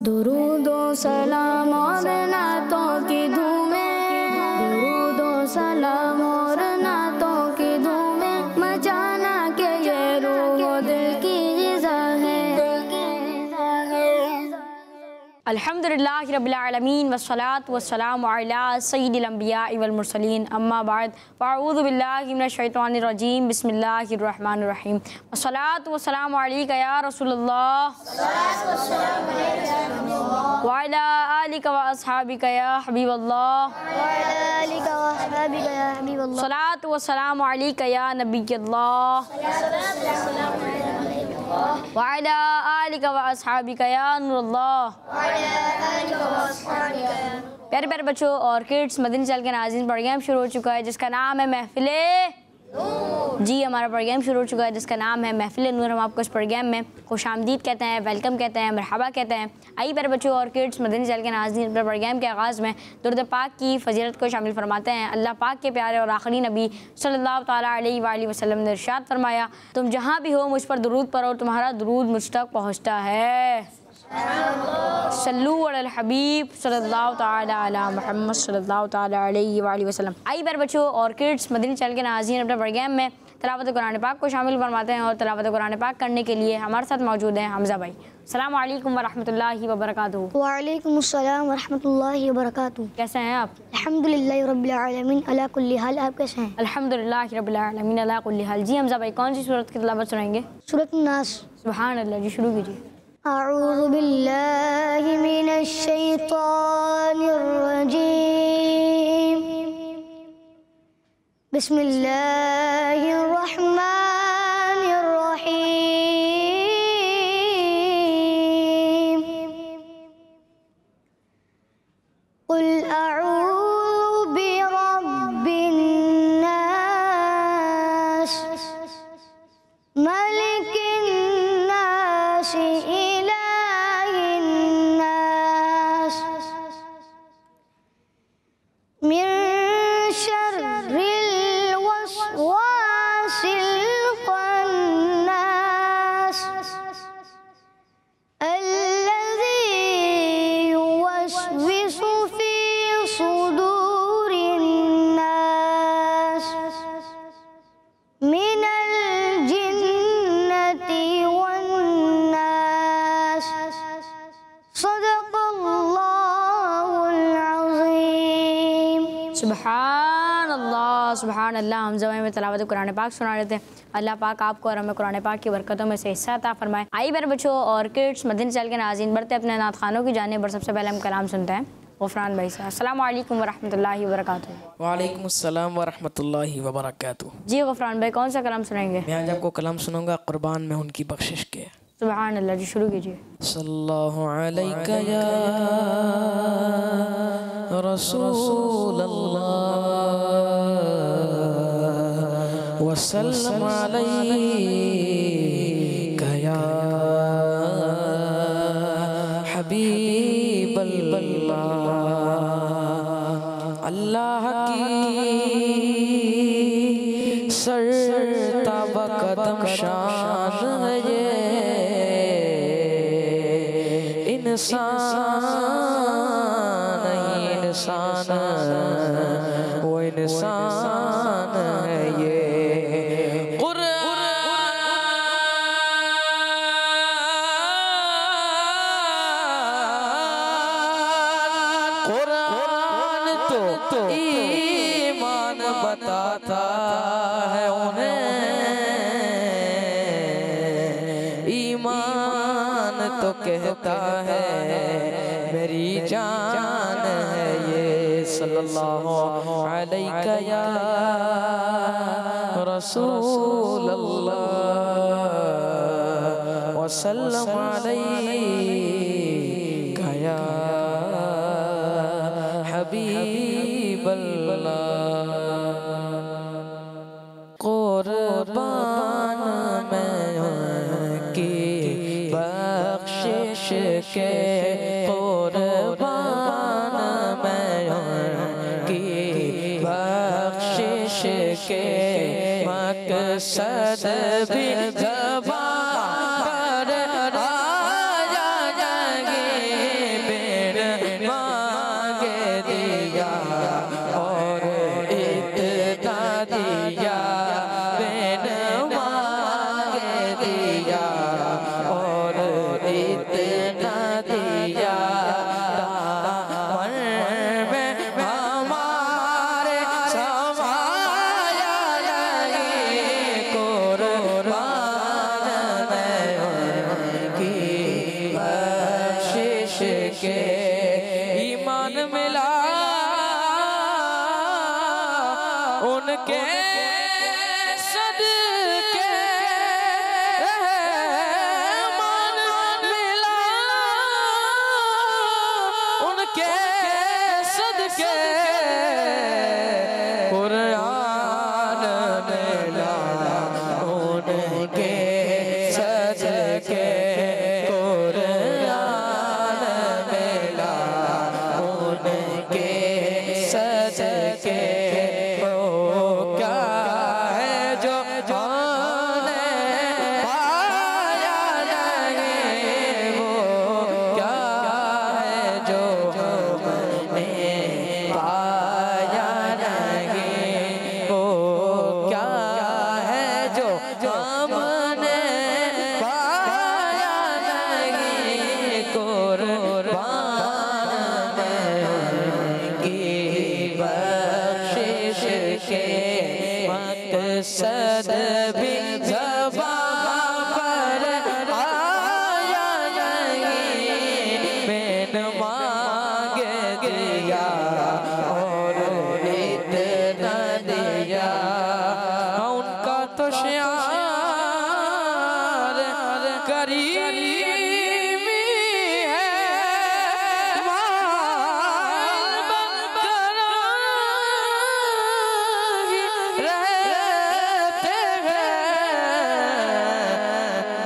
दुरूदो सलाम और नातों की धूमें, दुरूदो सलाम और नातों की धूमें, मचाना के ये रूह दिल की ग़िज़ा है। अल्हम्दुलिल्लाहि रब्बिल आलमीन वस्सलातु वस्सलामु अला सय्यिदिल अंबिया वल मुरसलीन अम्मा बाद फ़अऊज़ु बिल्लाहि मिनश शैतानिर रजीम बिस्मिल्लाहिर रहमानिर रहीम वस्सलातु वस्सलामु अलैका या रसूलल्लाह व अला आलिका व अस्हाबिका या हबीबल्लाह सलातु वस्सलामु अलैका या नबियल्लाह व अला आलिका व अस्हाबिका या नूरल्लाह। प्यारे प्यारे बच्चों और किड्स, मदनी चैनल के नाज़रीन, प्रोग्राम शुरू हो चुका है जिसका नाम है महफिले जी। हमारा प्रोग्राम शुरू हो चुका है जिसका नाम है महफिल नूर। हम आपको इस प्रोग्राम में खुशामदीद कहते हैं, वेलकम कहते हैं, मरहबा कहते हैं। आइए प्यारे बच्चों और किड्स, मदनी चैनल के नाज़रीन, अपने प्रोग्राम के आगाज़ में दुरूद पाक की फजीलत को शामिल फरमाते हैं। अल्लाह पाक के प्यारे और आखिरी नबी सल्लल्लाहु ताला अलैहि वसल्लम ने इरशाद फरमाया, तुम जहाँ भी हो मुझ पर दुरूद पढ़ो, तुम्हारा दुरूद मुझ तक पहुँचता है। सल्लू अलल हबीब सल्लल्लाहु ताला अला मुहम्मद सल्लल्लाहु ताला अलैहि वसल्लम। आइए प्यारे बच्चों और किड्स, मदनी चैनल के नाज़रीन, अपने प्रोग्राम में तिलावत कुरान पाक को शामिल फरमाते हैं और तिलावत कुरान पाक करने के लिए हमारे साथ मौजूद हैं हमज़ा भाई। अस्सलामु अलैकुम वरहमतुल्लाहि वबरकातुहू। वालेकुम अस्सलाम वरहमतुल्लाहि वबरकातुहू। कैसे हैं आप? अल्हम्दुलिल्लाहि रब्बिल आलमीन अला कुल्ली हाल। आप कैसे हैं? अल्हम्दुलिल्लाहि रब्बिल आलमीन अला कुल्ली हाल। जी हमज़ा भाई, कौन सी सूरत की तिलावत सुनाएंगे? सूरत नास। सुभान अल्लाह जी, शुरू कीजिए। अऊज़ु बिल्लाहि मिनश शैतानिर रजीम, बिस्मिल्लाहिर रहमानिर रहीम। कुल अऊज़ु बिरब्बिन नास मलिकिन नास इलाहिन नास मिन शर्रिल वस्वासिल खन्नास अल्लज़ी युवस्विसु फी सुदूरिन नास मिनल जिन्नति वन नास। सदक़ल्लाहुल अज़ीम। सुभान अल्लाह, सुभान अल्लाह। हमज़ा भाई में तिलावत कुरान पाक सुना रहे थे। अल्लाह पाक आपको और हमें कुरान पाक की बरकतों में से हिस्सा अता फरमाए। आइए मेरे बच्चों और किड्स, मदनी चैनल के नाज़रीन, बढ़ते अपने नात खानों की जानिब। सबसे पहले हम कलाम सुनते हैं ग़फ़रान भाई से। अस्सलामु अलैकुम वरहमतुल्लाहि वबरकातुहू। वालेकुम अस्सलाम वरहमतुल्लाहि वबरकातुहू। जी ग़फ़रान भाई, कौन सा कलाम सुनाएंगे? मैं आज आपको कलाम सुनाऊंगा कुर्बान में उनकी बख्शिश के। सुभान अल्लाह जी, शुरू कीजिए। सल्लल्लाहु अलैका या रसूलल्लाह वसल्लम अलैका या हबीबल्लाह। अल्लाह की सरतब कदम शान है ये, इंसान नहीं इंसान, वो इंसान है ये। कुरान तो ईमान बताता है उन्हें, ईमान तो कहता है मेरी जान है ये। सल्लल्लाहु अलैका या रसूलल्लाह वसल्लम अलैका या हबीबल्लाह। कुर्बान में उनकी बख्शिश के, कुर्बान में उनकी बख्शिश के, मकसद भी ज़बान पर आ जाएंगे। दिया दामन में हमारे समाया नहीं कुर्बान मैं उनकी बख्शिश के ईमान मिला उनके सदके ईमान मिला उनके सदके कुरान मिला उनके सदके कुरान मिला उनके सदके मकसद भी ज़बां पर आया नहीं मैंने मांगे दिया और इतना दिया उनका तो शान करीमी है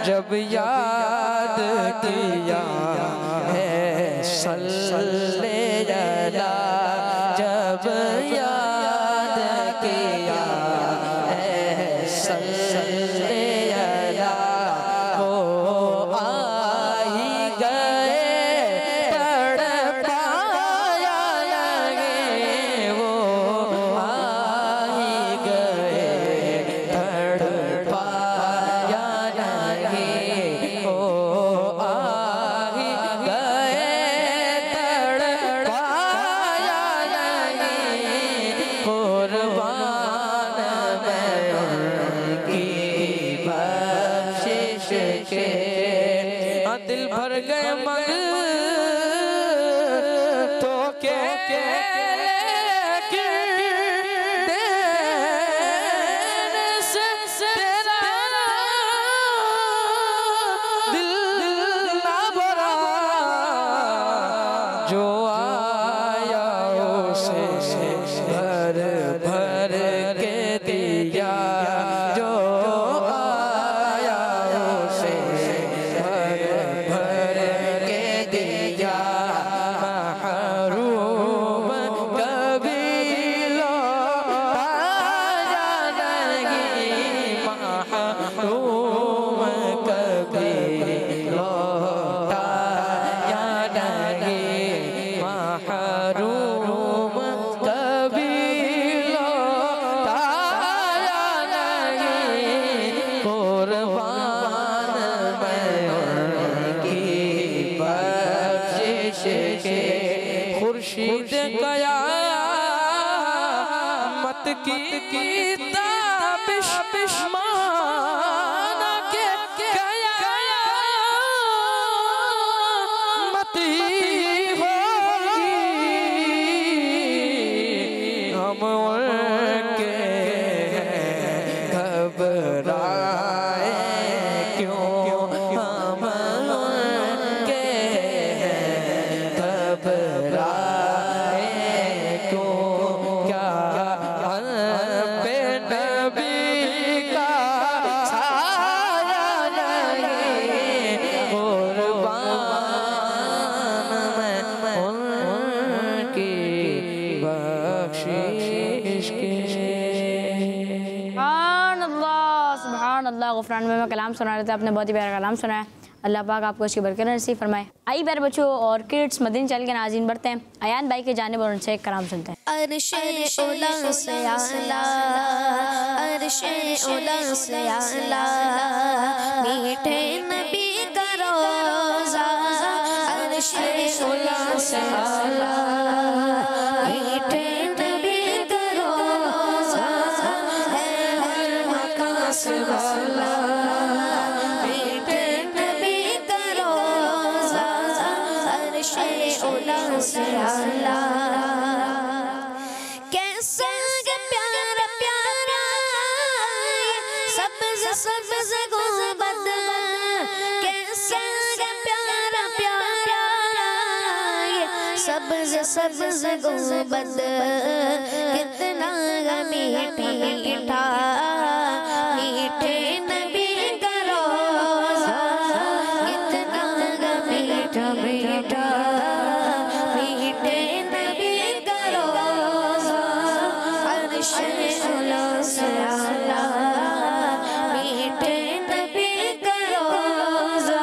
जब याद किया है सल्ले अला जब याद किया है सल्ले अला वो आ ही गए तड़पाया लगे वो आ ही गए तड़पाया दिल भर गए मग तो के देने से तेरा दिल ना भरा जो आया उसे भर भर के दिया जो आया उसे भर के दिया महरूम कभी लौटाया नहीं महरूम कभी लौटाया नहीं महरूम कभी लौटाया नहीं कुर्बान मैं खुर्शीद कयामत की ताबिश माना के कयामत ही होगी हम उनके घबराए क्यों हम उनके घबराए क्यों क्या पे नबी का साया नहीं कुर्बान मैं उनकी बख्शिश के सुभान अल्लाह गुफरान में कलाम सुना रहे थे आपने बहुत ही प्यारा कलाम सुनाया अल्लाह पाक आपको इसकी बरकत नसीब फरमाए। आई प्यारे बच्चों और किड्स मदीने चैनल के नाज़रीन बढ़ते हैं अयान भाई के जानिब और उनसे एक कलाम सुनते हैं। अर्शे उला से आला अर्शे उला से आला मीठे नबी का रोज़ा अर्शे उला से आला मीठे नबी का रोज़ा है हर मकान से वाला मीठे नबी का रोज़ा अर्शे उला से आला कैसा प्यारा प्यारा सब्ज़ सब्ज़ गुंबद कैसा प्यारा प्यारा सब्ज़ सब्ज़ गुंबद कितना मीठा मीठा मीठे नबी का रोज़ा कितना मीठा मीठा मीठे नबी का रोज़ा अर्शे उला से आला मीठे नबी का रोज़ा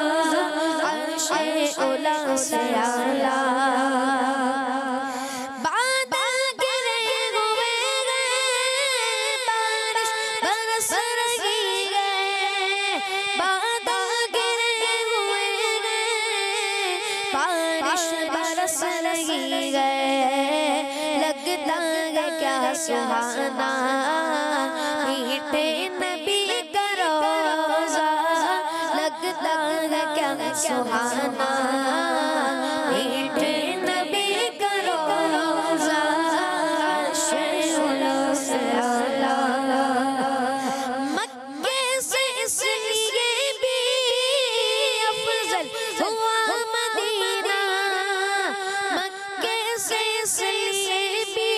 अर्शे उला से आला बादल गिरे हुए बारिश बरस रही है बादल गिरे हुए बारिश बरस रही है लगता है क्या सुहाना मीठे नबी का रोज़ा लगता है क्या सुहाना मीठे नबी का रोज़ा अर्शे उला से आला मक्के से इसलिए भी अफजल हुआ मदीना मक्के से इसलिए भी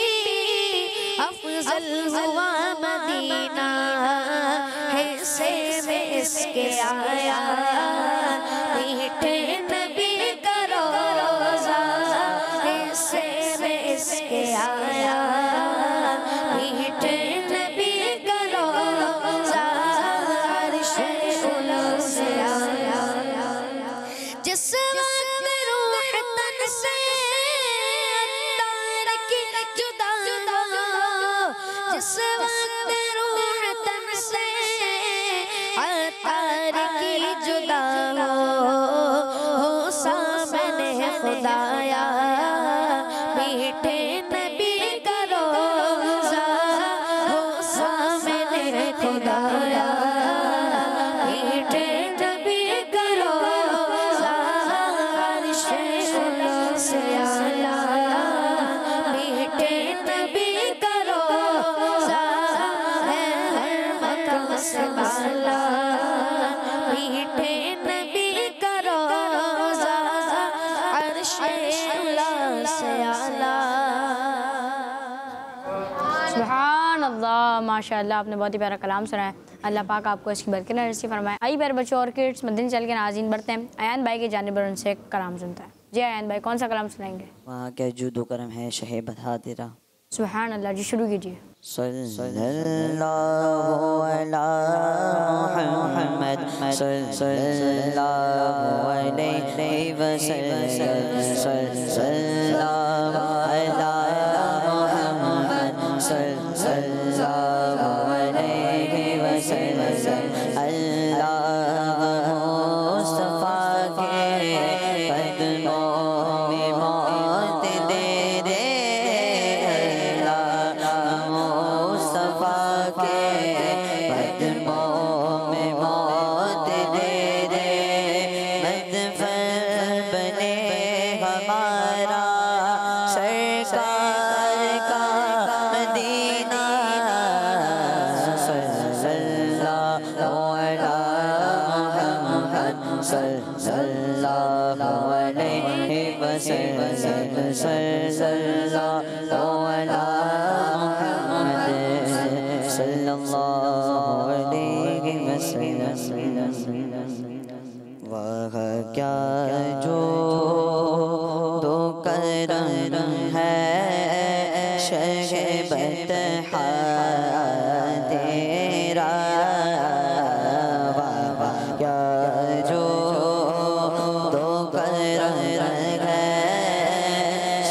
अफजल हुआ मदीना है से में इसके आया मीठे नबी का रोज़ा है से में इसके आया मीठे नबी का रोज़ा अर्शे उला से आया जिस वक्त रूह तन से अत्तार की जुदा हो जिस वक्त रूह तन से अत्तार की जुदा हो सामने खुदाया मीठे नबी का रोज़ा हो सामने खुदाया मीठे नबी का रोज़ा अर्शे उला से आला मीठे नबी का रोज़ा है हर मकान से वाला मीठे नबी का रोज़ा अर्शे उला से आला सुभान अल्लाह माशाअल्लाह आपने बहुत ही प्यारा कलाम सुनाया अल्लाह पाक आपको इसकी बरकत नसीब फरमाए। आइए प्यारे बच्चों और किड्स मदीने चल के नाज़रीन बढ़ते हैं अयान भाई की जानिब उनसे कलाम सुनता है। जी अयान भाई कौन सा कलाम सुनाएंगे? वहाँ क्या जुदो करम है शह बता तेरा। सुभान अल्लाह जी शुरू कीजिए। सल्लल्लाहु अला मुहम्मद सल्लल्लाहु अलैहि वसल्लम सल्लल्लाहु अला मुहम्मद सल्लल्लाहु अलैहि वसल्लम अल्लाह मुस्तफा के कदमों में मौत दे दे मुस्तफा के कदमों में मौत दे दे मदफन बने हमारा सरकार का मदीना सल्लल्लाहु अला मुहम्मद सल्लल्लाहु अलैहि वसल्लम सल्लल्लाहु अला मुहम्मद सल्लल्लाहु अलैहि वसल्लम। वह क्या जो तो करम है शह बतहा तेरा वाह क्या जो तो करम है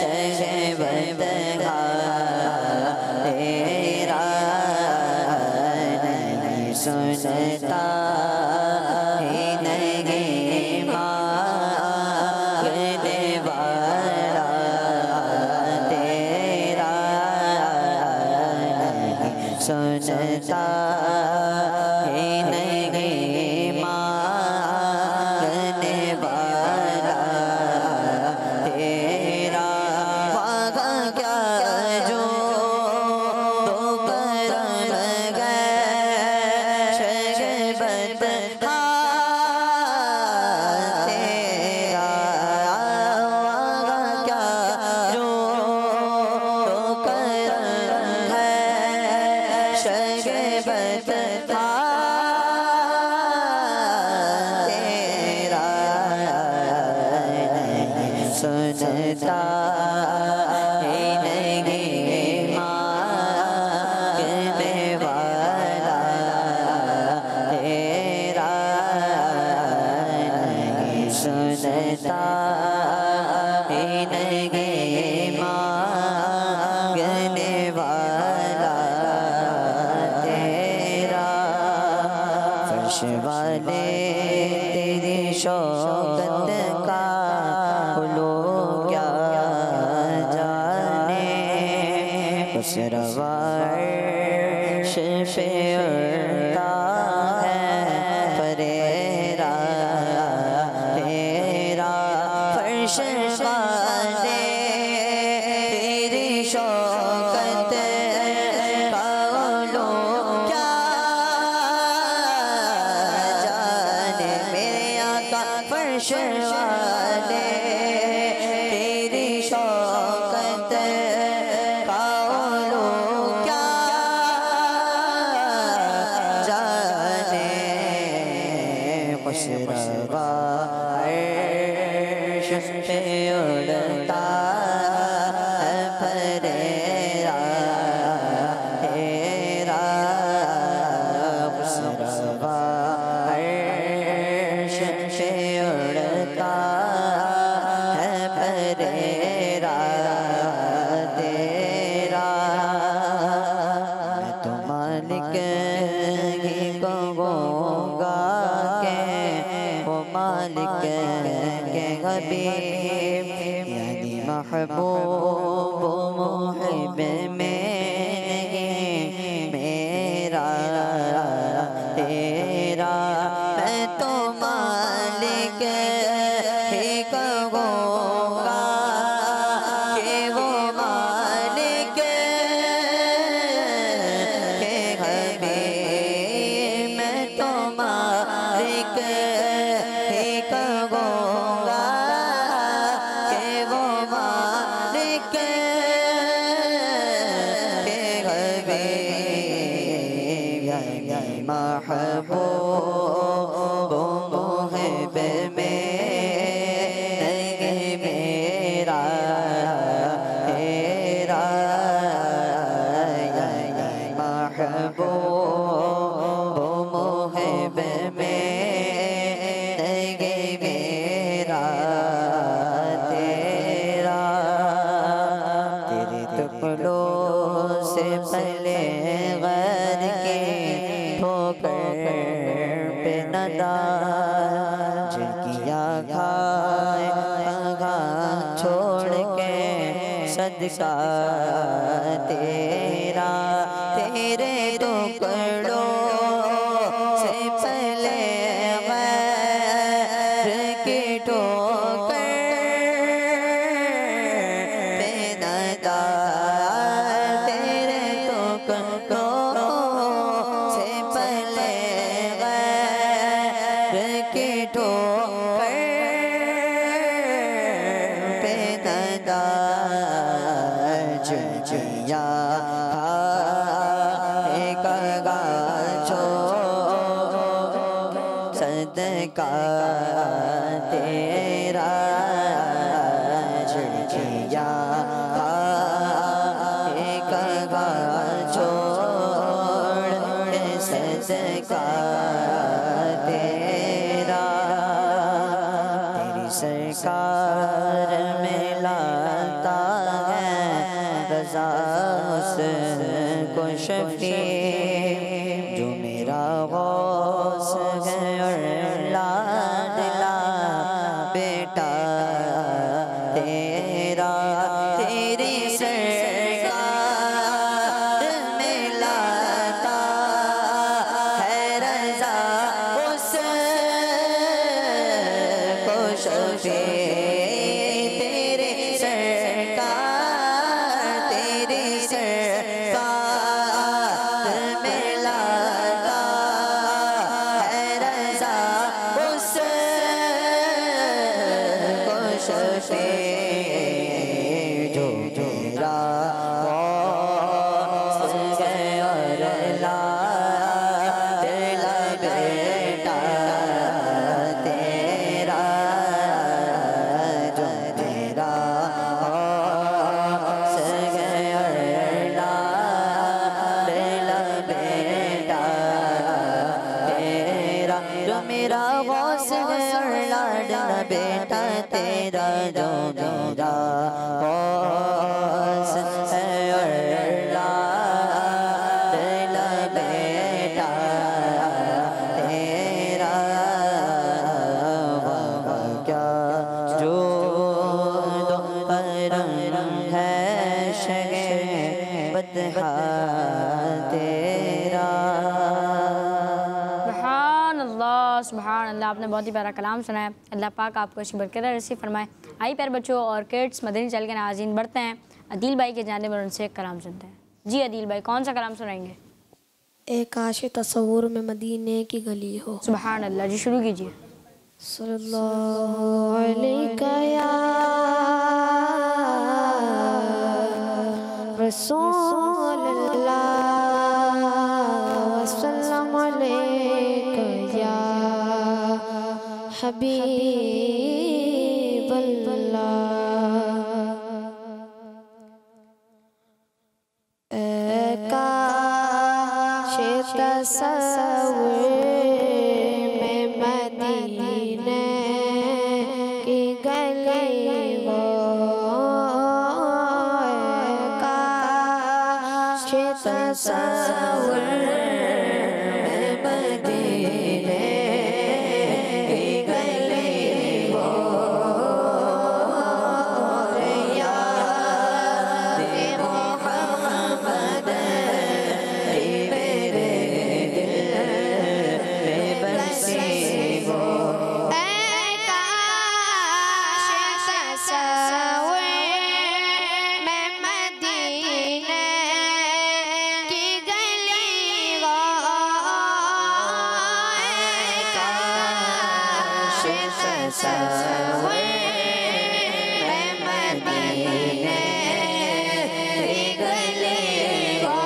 शह बतहा तेरा नहीं सुनता ही नहीं मांगने सुनता ही नहीं मांगने वाला तेरा नहीं सुनता ही नहीं मांगने वाला तेरा फर्श वाले तेरी शौकत का लोग क्या जाने उस रवाश पे उड़ता है फरेरा तेरा फर्श वाले तेरी शौकत का लोग क्या जाने मेरे आका फर्श वाले तेरी शौकत का लोग क्या जाने खुशरवा अर्श पे उड़ता है फरेरा तेरा खुशरवा अर्श पे उड़ता है फरेरा तेरा मैं तो मालिक ही कहूँगा के वो मालिक के हबीब यानी महबूब मुहिब में नहीं मेरा तेरा मैं तो मालिक ही कहूँगा कि वो मालिक के हबीब मैं तो मालिक ही कहूँगा कि वो मालिक के हबीब यानी महबूब मुहिब में नहीं मेरा तेरा यानी महबूब मुहिब में नहीं मेरा तेरा तेरे टुकड़ों से पहले गैर के ठोकर पे नदार जिनकिया खाए खा छोड़ के सदका तेरा तेरे टुकड़ों से पहले गैर के ठोकर पे नदार तेरे टुकड़ों से पहले गैर के ठोकर पे नदार जुजिया खाएगा छोड़ सदका तेरा जुजिया खाएगा छोड़ सदका तेरा तेरी सरकार में लाता है रज़ा उसको शफी जो मेरा गौस है और लाडला बेटा तेरा तेरी सरकार में लाता है रज़ा उसको शफी तेरे सरकार तेरी सरकार में लाता मेरा गौस है और लाडला बेटा तेरा वह क्या जो दो करम है शगे बदहा तेरा। सुभान अल्लाह, आपने बहुत ही प्यारा कलाम सुनाया। अल्लाह पाक आपको अच्छी बरकत नसीब फरमाए। आई प्यारे बच्चों और किड्स, मदनी चैनल के नाज़रीन बढ़ते हैं अदील भाई के जानिब और उनसे एक कलाम सुनते हैं। जी अदील भाई, कौन सा कलाम सुनाएंगे? एक आश तस्वुर में मदीने की गली हो। सुभान अल्लाह, जी शुरू कीजिए। सल्लल्लाहु अलैका या रसूलल्लाह वसल्लम अलैका या हबीबल्लाह। काश तस्वुर में मदीने की गली हो। काश तस्वुर में मदीने की गली हो। याद मोहम्मद मेरे दिल में बसी हो। काश तस्वुर में मदीने की गली हो। काश तस्वुर में मदीने की गली हो।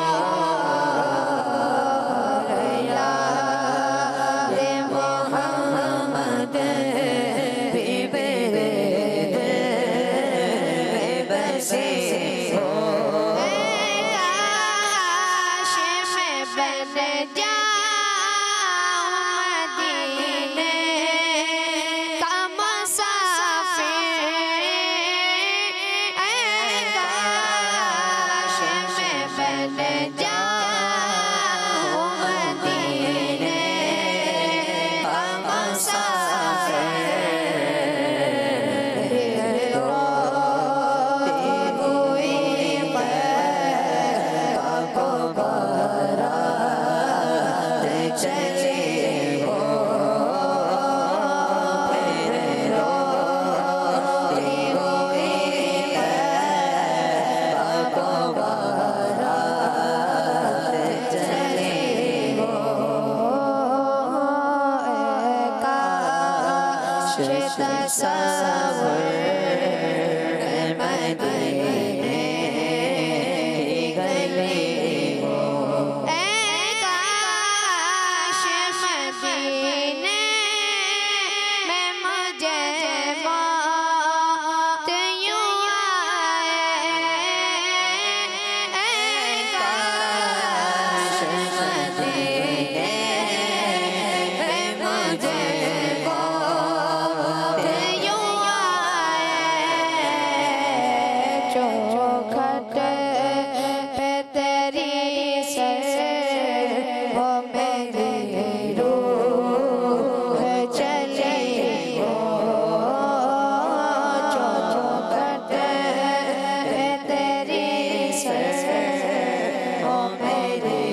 याद मोहम्मद भी मेरे दिल में बसी हो। काश मैं बन जाऊं मदीने का मुसाफिर। काश मैं बन जाऊं मदीने का मुसाफिर। तस्वुर मदीने की गली हो। काश मदीने में मुझे मौत यूं आए। काश मदीने में मुझे मौत यूं आए। चौखट पे तेरी सर वो मेरी रूह चली हो। चौखट पे तेरी सर वो मेरी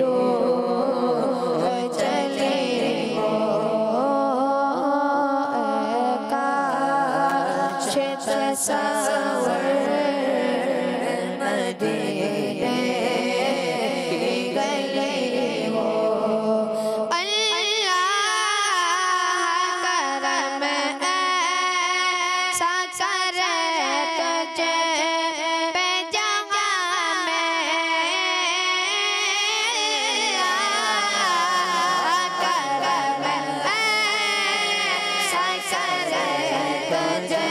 रूह चली हो। काश तस्वुर मदीने की गली हो। अल्लाह करम ऐसा करे तुझे पे जहाँ में। अल्लाह करम ऐसा करे तुझे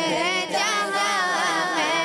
पे जहाँ में।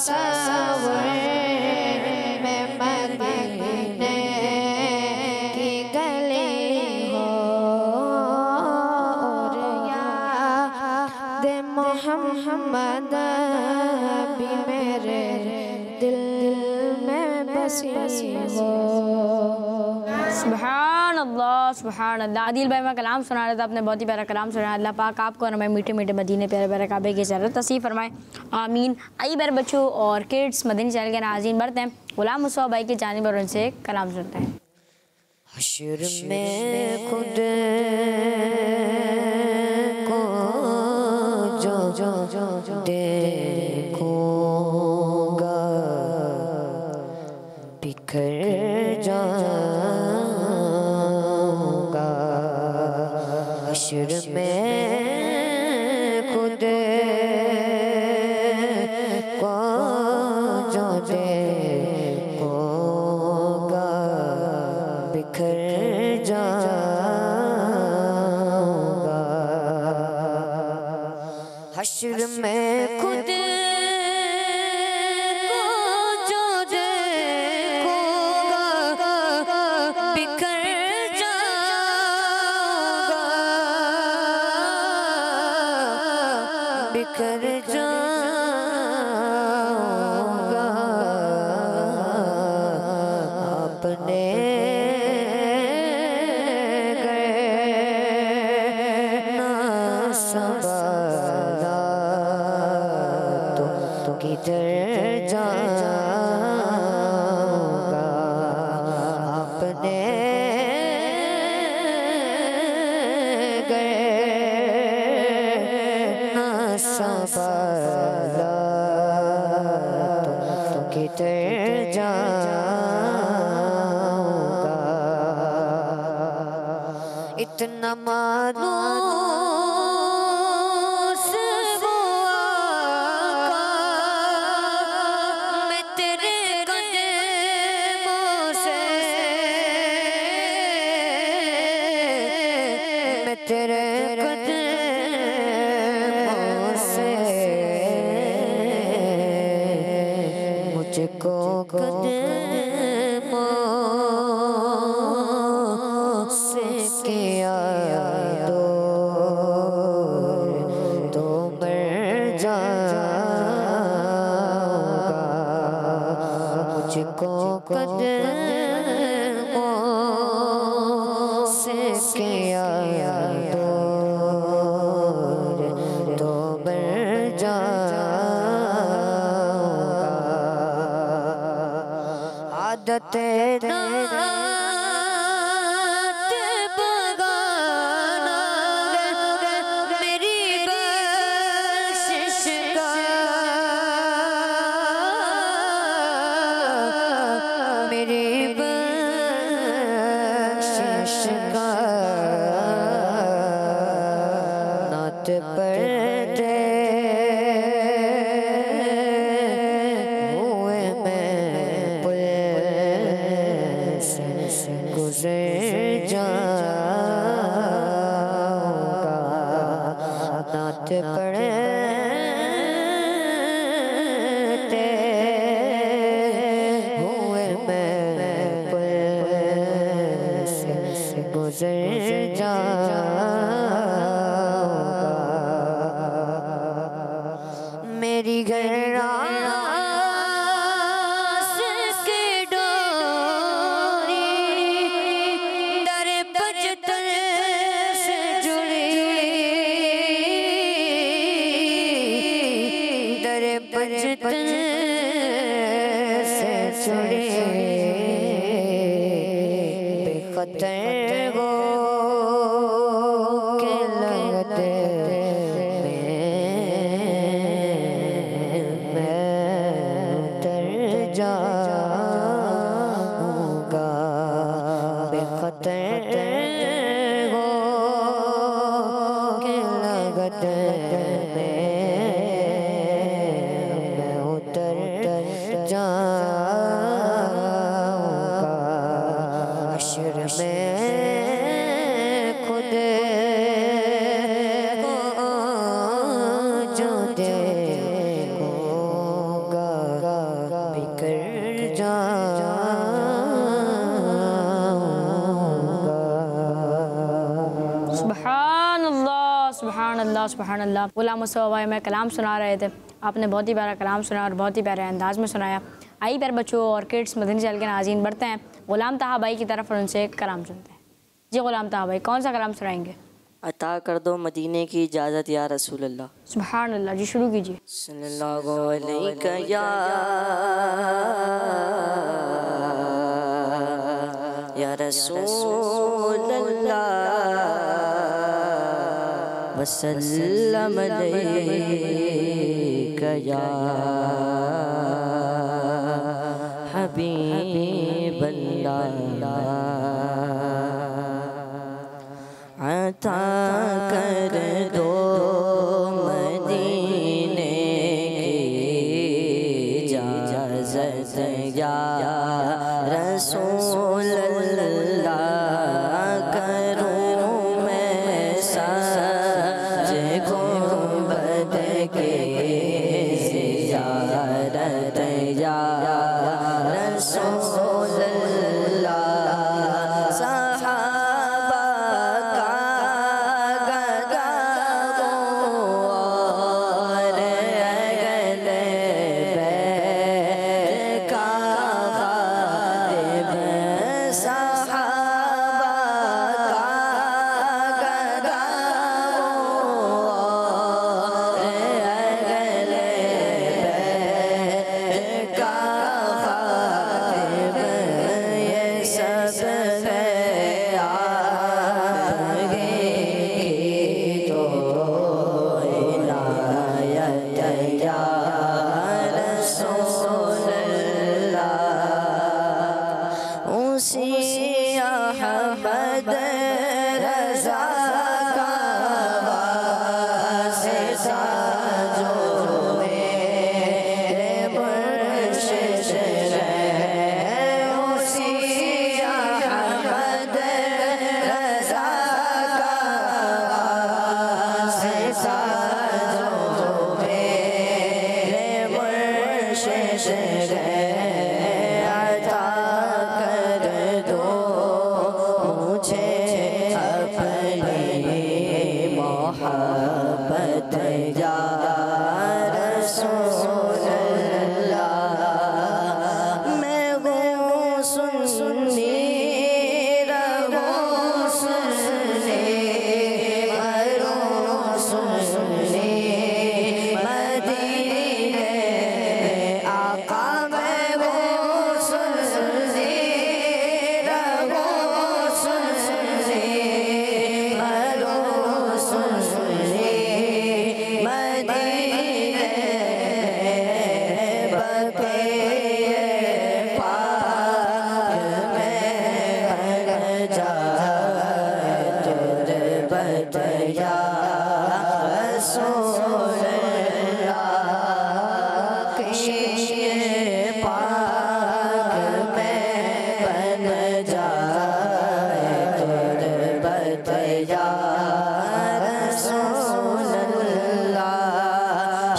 तस्वुर में मदीने की गली हो और याद मोहम्मद भी मेरे दिल में बसी हो। सुभान अल्लाह सुभान अल्लाह। आदिल भाई मैं कलाम सुना रहा था, आपने बहुत ही प्यारा कलाम सुनाया। अल्लाह पाक आपको और हमें मीठे मीठे मदीने प्यारे प्यारे काबे की ज़रूरत नसीब फरमाए, आमीन। आइए मेरे बच्चों और किड्स मदीने चैनल के नाज़रीन बढ़ते हैं गुलाम मुस्तफ़ा भाई की जानिब और उनसे कलाम सुनते हैं। हश्र में खुद को जो देखूंगा बिखर जाऊंगा। हश्र में खुद को जो देखूंगा बिखर जाऊंगा। हश्र में खुद को जो देखूंगा बिखर जाऊंगा बिखर जाऊंगा। अपने किधर जाऊंगा। अपने गए ना संभाला तो किधर जाऊंगा। इतना मानूस वो आका मैं तेरे कदमों से मैं तेरे कदमों से मुझको कदमों से किया दो तो मर जाऊंगा। मुझको कदमों से किया दो तो मर जाऊंगा। आदत पढ़ते हुए मैं पुल से गुजर जाऊंगा। नात पढ़ते हुए मैं पुल से गुजर जाऊंगा। मेरी गरास की डोरी दर बजतर से जुड़ी सुभानअल्लाह सुभानअल्लाह सुभानअल्लाह। गुलाम मुस्तफ़ा भाई में कलाम सुना रहे थे, आपने बहुत ही प्यारा कलाम सुना और बहुत ही प्यारे अंदाज में सुनाया। आई प्यारे बच्चों और किड्स मदनी चैनल के नाज़रीन बढ़ते हैं गुलाम ताहा भाई की तरफ और उनसे एक कलाम सुनते हैं। जी गुलाम ताहा भाई कौन सा कलाम सुनाएंगे? अता कर दो मदीने की इजाज़त या रसूल अल्लाह। सुभानअल्लाह जी शुरू कीजिए। सल्लल्लाहु अलैहि या रसूल अल्लाह वसल्लम अलैका या हबीब अल्लाह। अता कर दो मदीने की इजाज़त या रसूल अल्लाह। करूँ मैं सज गुंबद के ज़ियारत या रसूल अल्लाह। सहाबा का गदा और अगले बैत का खातिब। सहाबा का गदा और अगले बैत का खातिब। ये सब है आपकी तो इनायत या रसूल अल्लाह। उसी अहमद रज़ा का वास्ता जो मेरे मुर्शिद है। उसी अहमद रज़ा का वास्ता जो मेरे मुर्शिद है। अता कर दो मुझे अपनी मोहब्बत या रसूल अल्लाह। मैं हूँ सुन्नी रहूँ सुन्नी मरूँ सुन्नी मदीने में आका। मैं हूँ सुन्नी रहूँ सुन्नी मरूँ सुन्नी मदीने बक़िए पाक में बन जाए तुरबत या रसूल अल्लाह। बक़िए पाक में बन जाए तुरबत या रसूल अल्लाह।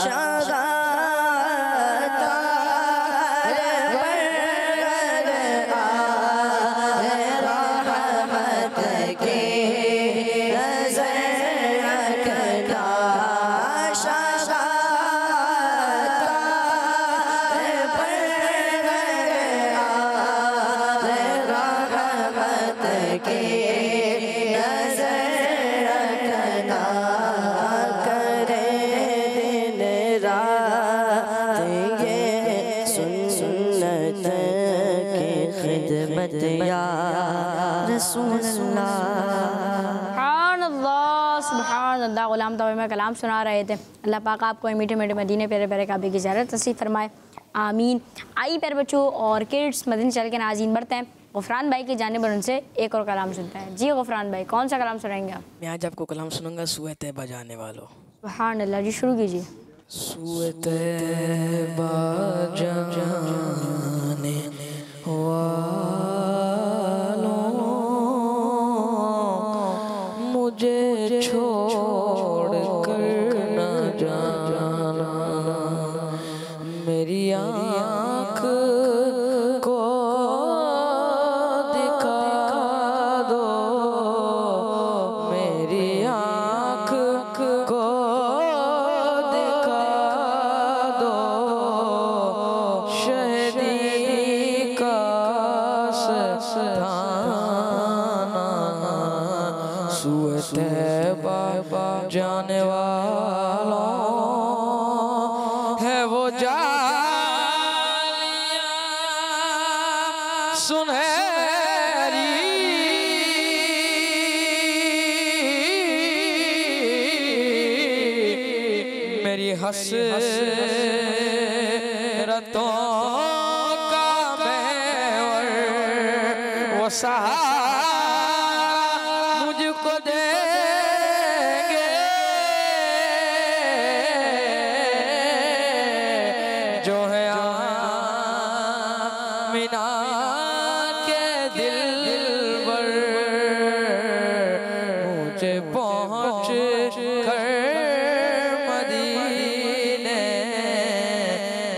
शगातार बरगर आए रहमत की नज़र रखना। शगातार बरगर आए रहमत की नज़र रखना। करे दिन रात ये सुन्नत की खिदमत या रसूल अल्लाह। सुभानअल्लाह सुभानअल्लाह। गुलाम ताहा भाई में कलाम सुना रहे थे। अल्लाह पाक आपको मीठे मीठे मदीने प्यारे प्यारे काबे की ज़ियारत नसीब फरमाए, आमीन। आई प्यारे बच्चों और किड्स मदनी चैनल के नाज़रीन बढ़ते हैं गुफरान भाई की जानिब उनसे एक और कलाम सुनते हैं। जी गुफरान भाई कौन सा कलाम सुनाएंगे आप? मैं आज आपको कलाम सुनूंगा सूए तैबा जाने वालों। सुभानअल्लाह जी शुरू कीजिए। सूए तैबा जाने वालों मुझे छोड़ कर न जाना। मेरी आँख को दिखा दो, मेरी जाने वालों है वो जालियां सुनहरी मेरी हसरतों का महवर वो सहा मुझको देंगे जो है आमिना के दिलबर मुझे पहुँच कर मदीने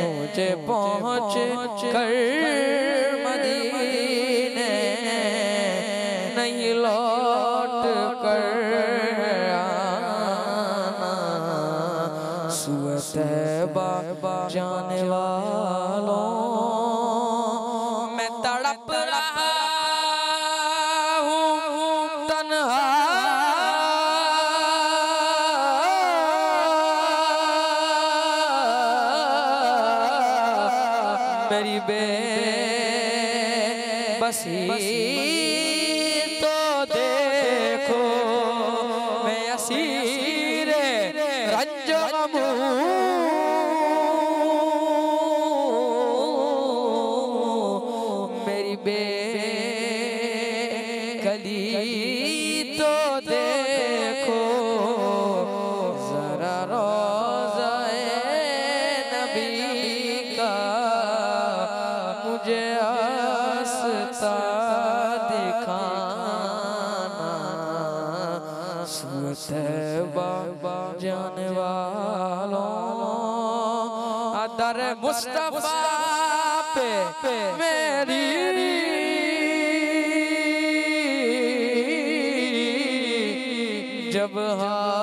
मुझे पहुँच कर मदीने नहीं लौट कर आना सुए तैबा जाने वालों मैं तड़प रहा हूँ तन्हा मेरी बेबसी तो देखो मैं असीर रंज गम मेरी बेकली तो देखो जरा रोज़ाए नबी का मुझे आस्था दिखाना तैबा जाने वालों दर मुस्तफा पे मेरी जब हाज़िरी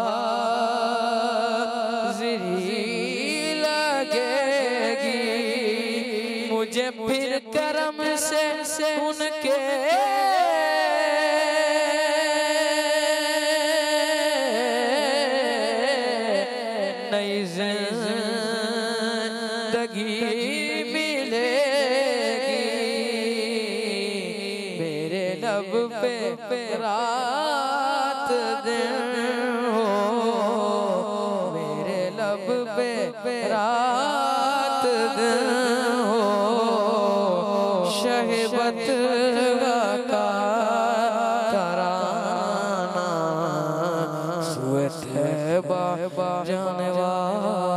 लगेगी मुझे फिर करम से उनके नई जिंदगी मिलेगी मेरे लब पे रात दिन हो मेरे लब पे रात दिन हो शहबत का तराना सुए तैबा जाने वालों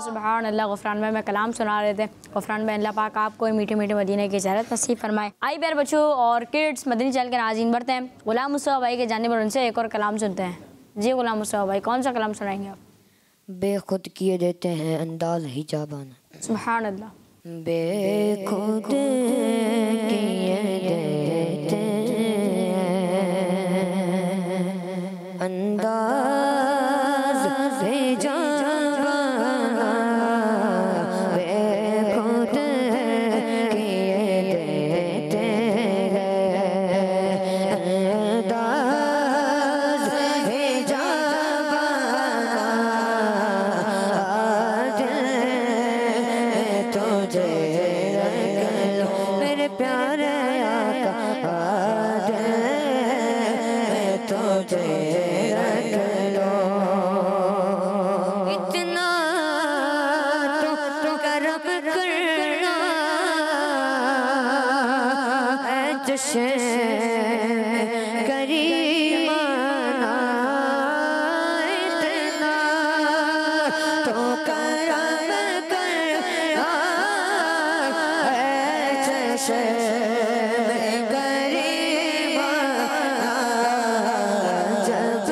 सुभान अल्लाह। गुफरान भाई में कलाम सुना रहे थे। गुफरान भाई अल्लाह पाक आपको मीठे मीठे मदीने की ज़ियारत नसीब फरमाए। आई प्यारे बच्चों और किड्स मदनी चैनल के नाज़रीन बढ़ते हैं गुलाम मुस्तफ़ा भाई के जानिब उनसे एक और कलाम सुनते हैं। जी गुलाम मुस्तफ़ा भाई कौन सा कलाम सुनाएंगे आप? बेखुद किए देते हैं अंदाज हिजाबाना। सुभान अल्लाह। बेखुद किए देते अंदाज हिजाबाना बेखुद किए देते अंदाज हिजाबाना आज तुझे रख लो मेरे प्यारे आका आज तुझे रख लो इतना तो करम करना है जश्न करीमाना इतना तो करम करना है जश्न करीमाना जब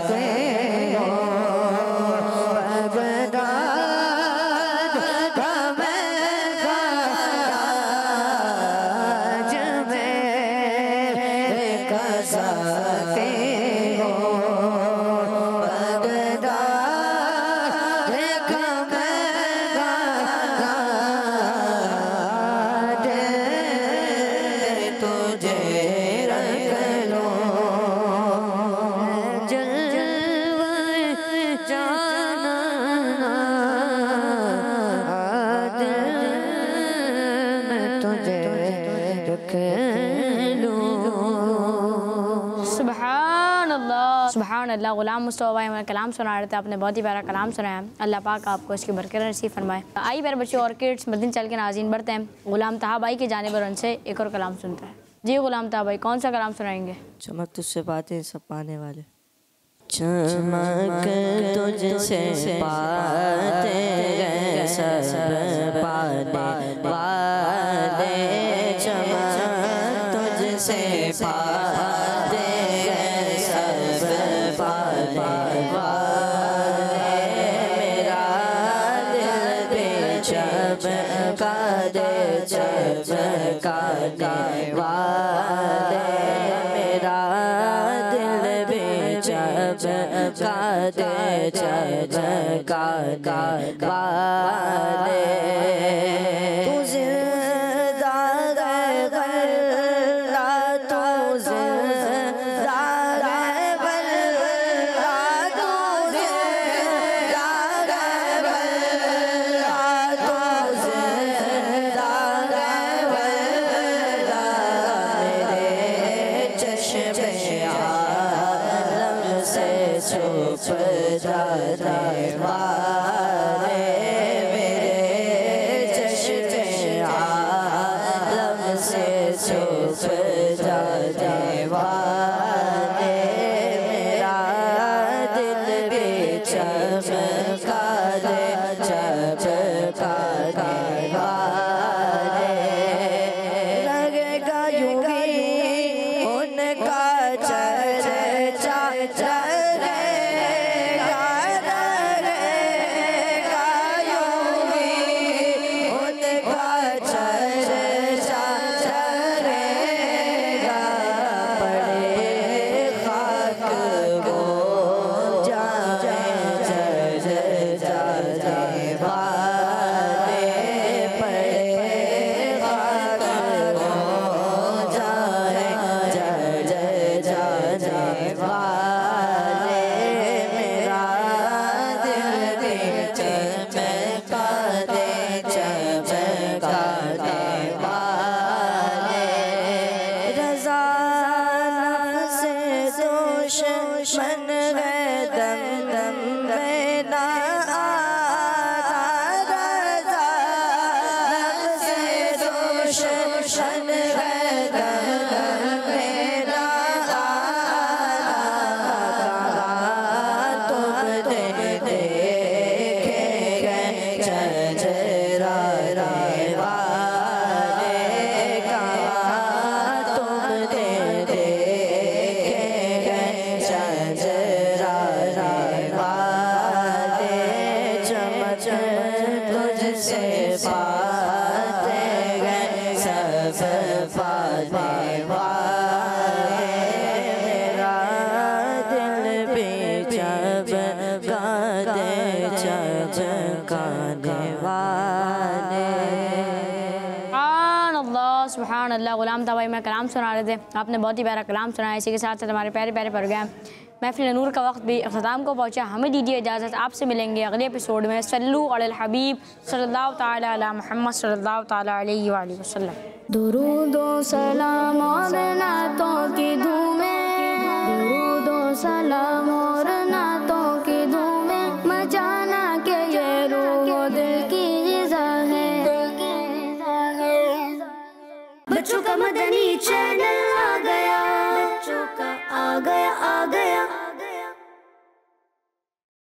सकते हो बगदाद का महराज में का सकते हो बगदाद का महराज तुझे रख लो जलवे जाना मैं तुझे रख लूं। सुभान अल्लाह सुभान अल्लाह। गुलाम मुस्तफा भाई हमारा कलाम सुना रहे थे, आपने बहुत ही प्यारा कलाम सुनाया। अल्लाह पाक आपको इसकी बरकत नसीब फरमाए। आई प्यारे बच्चों, ऑर्किड्स मदीने चल के नाज़रीन बढ़ते हैं गुलाम तहा भाई की जानिब और उनसे एक और कलाम सुनते हैं। जी गुलाम तहा भाई, कौन सा कलाम सुनाएंगे? चमक तुझसे बातें सब पाने वाले। चमक तुझसे बातें सब पाने वाले, चमक तुझसे बातें सब पाने वाले, मेरा दिल भी चमका दे चमकाने वाले, मेरा दिल भी चमका दे चमकाने वाले। तू जिंदा गल्ला, तू जिंदा गल्ला, तू जिंदा गल्ला, तू जिंदा गल्ला, मेरे चश्मे आलम से छुप जाने वाले, मेरे चश्मे आलम से छुप जाने वाले, मेरा दिल भी चमका दे चमकाने वाले, लगेगा यूं ही उनका चर्चा चलेगा, लगेगा यूं ही उनका चर्चा चलेगा, पड़े खाक वो जाए जाने वाले, पड़े खाक वो जाए जाने वाले, मेरा दिल भी चमका दे चमकाने वाले, रज़ा नफ्से दुश्मन है दम दम में ना आना, रज़ा नफ्से दुश्मन है दम दम में ना आना, तुम देखेंगे चचराने वाले, तुम देखेंगे चचराने वाले, चमक तुझसे बातें सब पाने वाले, मेरा दिल भी चमका दे चमकाने वाले। सुभान अल्लाह। गुलाम तहा भाई मैं कलाम सुना रहे थे, आपने बहुत ही प्यारा कलाम सुनाया। इसी के साथ साथ हमारे प्यारे प्यारे प्रोग्राम महफिल नूर का वक्त भी अख्ताम को पहुँचा। हमें दीजिए इजाज़त, आपसे मिलेंगे अगले एपिसोड में। सल्लू अलल हबीब सल्लल्लाहु ताला अला मुहम्मद सल्लल्लाहु ताला अलैहि वसल्लम। दुरूद व सलाम और नातों की धूमें, दुरूद व सलाम और नातों की धूमें, मचाना के ये रूह दिल की ग़िज़ा है। बच्चों का मदनी चैनल आ गया, बच्चों का आ गया